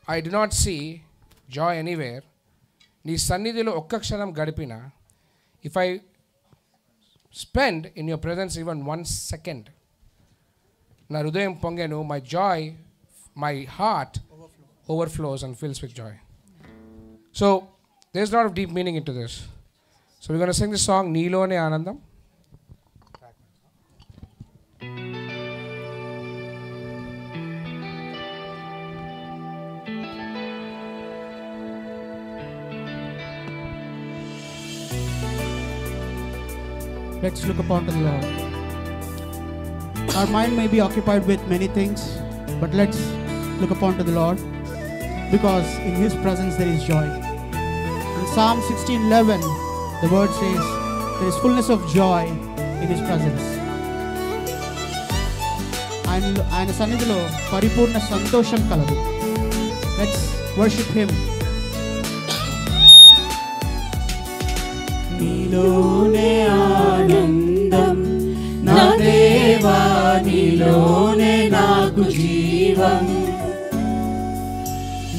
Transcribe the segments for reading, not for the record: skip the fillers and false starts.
I do not see joy anywhere. నీ సన్నిధిలో ఒక్క క్షణం గడిపిన, if I spend in your presence even 1 second, నా హృదయం పొంగెను, my joy, my heart overflows and fills with joy. So there's a lot of deep meaning into this. So we're going to sing this song, Neelone Anandam. Let's look upon the Lord. Our mind may be occupied with many things, but let's look upon to the Lord, because in His presence there is joy. In Psalm 16:11, the word says, there is fullness of joy in His presence. ఆయన సన్నిధిలో పరిపూర్ణ సంతోషం కలదు. Let's worship Him. నీలోనే ఆనందం నా దేవా, నీలోనే నాకు జీవం.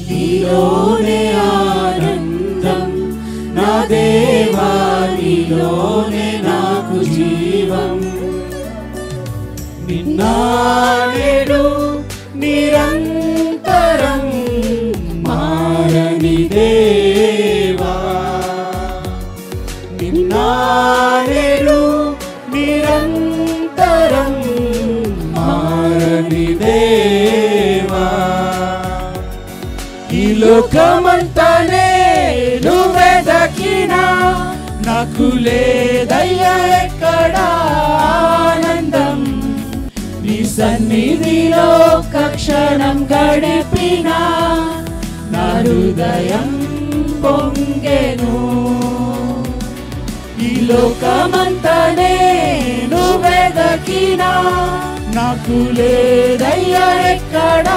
నీలోనే ఆనందం నా దేవా, నీలోనే నాకు జీవం. నిన్న నేడు నిరంతరం మారని దేవా, నిన్న నేడు నిరంతరం మారని దేవా. ఈ లోకమంతానే నువ్వే దక్కినా నాకు లేదయ్యా ఎక్కడ ఆనందం. నీ సన్నిధిలో ఒక్క క్షణం గడిపినా నా హృదయం పొంగెను. ఈ లోకమంతానే నువ్వే దక్కినా నాకు లేదయ్యా ఎక్కడ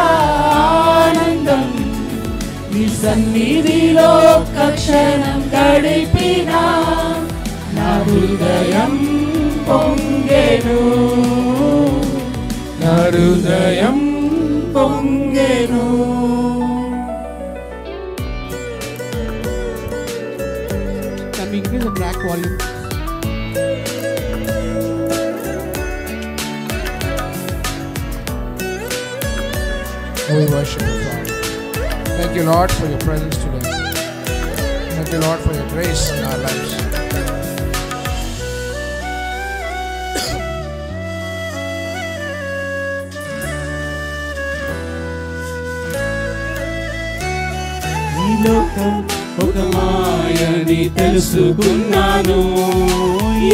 ఆనందం. నీ సన్నిధిలో ఒక్క క్షణం గడిపినా నా హృదయం పొంగెను. నా హృదయం పొంగెను. Can we increase the track volume? We worship you, Father. Thank you, Lord, for your presence today. Thank you, Lord, for your grace in our lives. ఈ లోకం ఒక మాయని తెలుసుకున్నాను,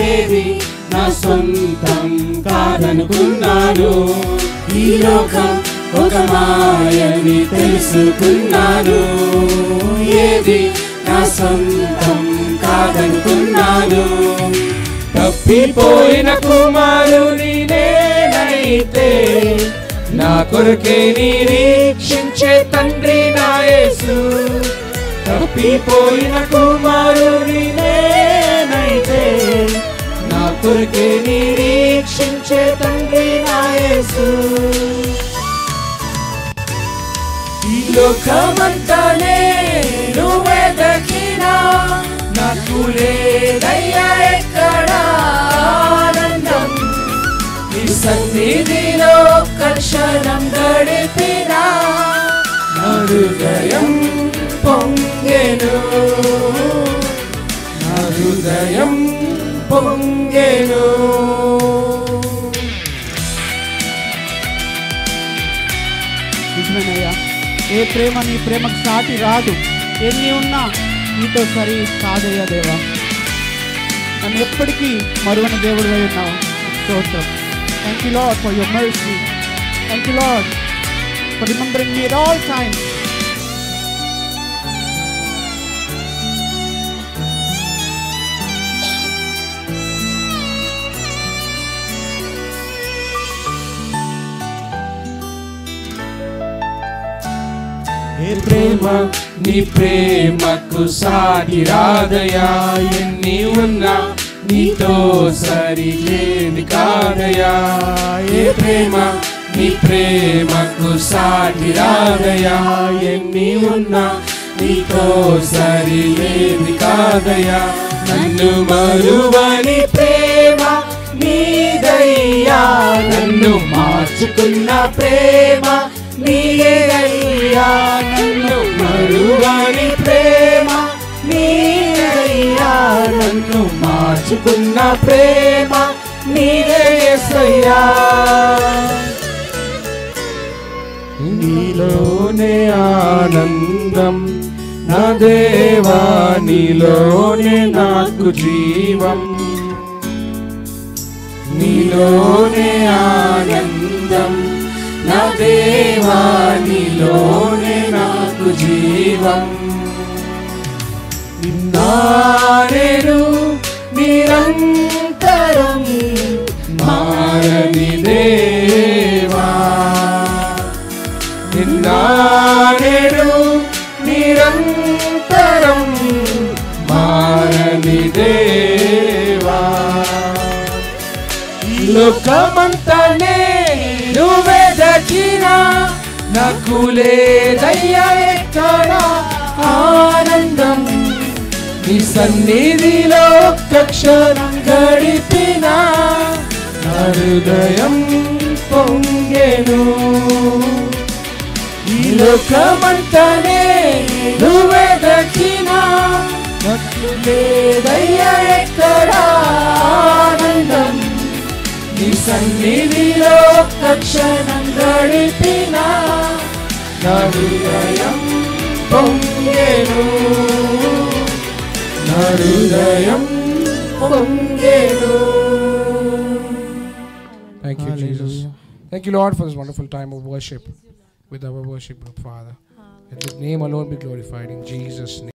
ఏది నా సొంతం కాదనుకున్నాను. ఈ లోకం ఒక మాయని తెలుసుకున్నాను, ఏది నా సొంతం కాదనుకున్నాను. తప్పిపోయిన కుమారుని నేనైతే నా కొరకే నిరీక్షించే తండ్రి నా యేసు. తప్పిపోయిన కుమారుని నేనైతే నా కొరకే నిరీక్షించే తండ్రి నా యేసు. ఈ లోకమంతానే నువ్వే దక్కినా నాకు లేదయ్యా ఎక్కడ ఆనందం. నీ సన్నిధిలో ఒక్క క్షణం గడిపినా నా హృదయం పొంగెను. నా హృదయం పొంగెను. నిజమేనయ్యా, ఏ ప్రేమ నీ ప్రేమకు సాటి రాదు. ఎన్ని ఉన్నా నీతో సరి కాదయ్యా దేవా. నన్ను ఎప్పటికీ మరువని దేవుడు అయి ఉన్నావు. స్తోత్రం. Thank you, Lord, for your mercy. Thank you, Lord, for remembering me at all times. ఏ ప్రేమ నీ ప్రేమకు సాటి రాదయా. ఎన్ని ఉన్నా నీతో సరిలేని కాదయా. ఏ ప్రేమ నీ ప్రేమకు సాటి రాదయా. ఎన్ని ఉన్నా నీతో సరిలేది కాదయా. నన్ను మరువని ప్రేమ నీదయ్యా. నన్ను మార్చుకున్న ప్రేమ నీదయ్యా. నన్ను మరువని ప్రేమ నీదయ్యా. నన్ను మార్చుకున్న ప్రేమ నీదే యేసయ్యా. నీలోనే ఆనందం నా దేవా, నీలోనే నాకు జీవం. నీలోనే ఆనందం నా దేవా, నీలోనే నాకు జీవం. నిన్నారేను నిరంతరం మారని దేవా. నిన్నారేను నిరంతరం మారని దేవా. లోకమంతనే నువ్వెదకినా నాకు లేదయ్యా ఎక్కడ ఆనందం. నీ సన్నిధిలో ఒక్క క్షణం గడిపినా నా హృదయం పొంగెను. ఈ లోకమంతనే నువ్వెదకినా నాకు లేదయ్యా ఎక్కడ ఆనందం. నీ సన్నిధిలో ఒక్క క్షణం గడిపినా నా హృదయం పొంగెను. నా హృదయం పొంగెను. Thank you, Jesus. Thank you, Lord, for this wonderful time of worship with our worship group, Father. Let His name alone be glorified in Jesus' name.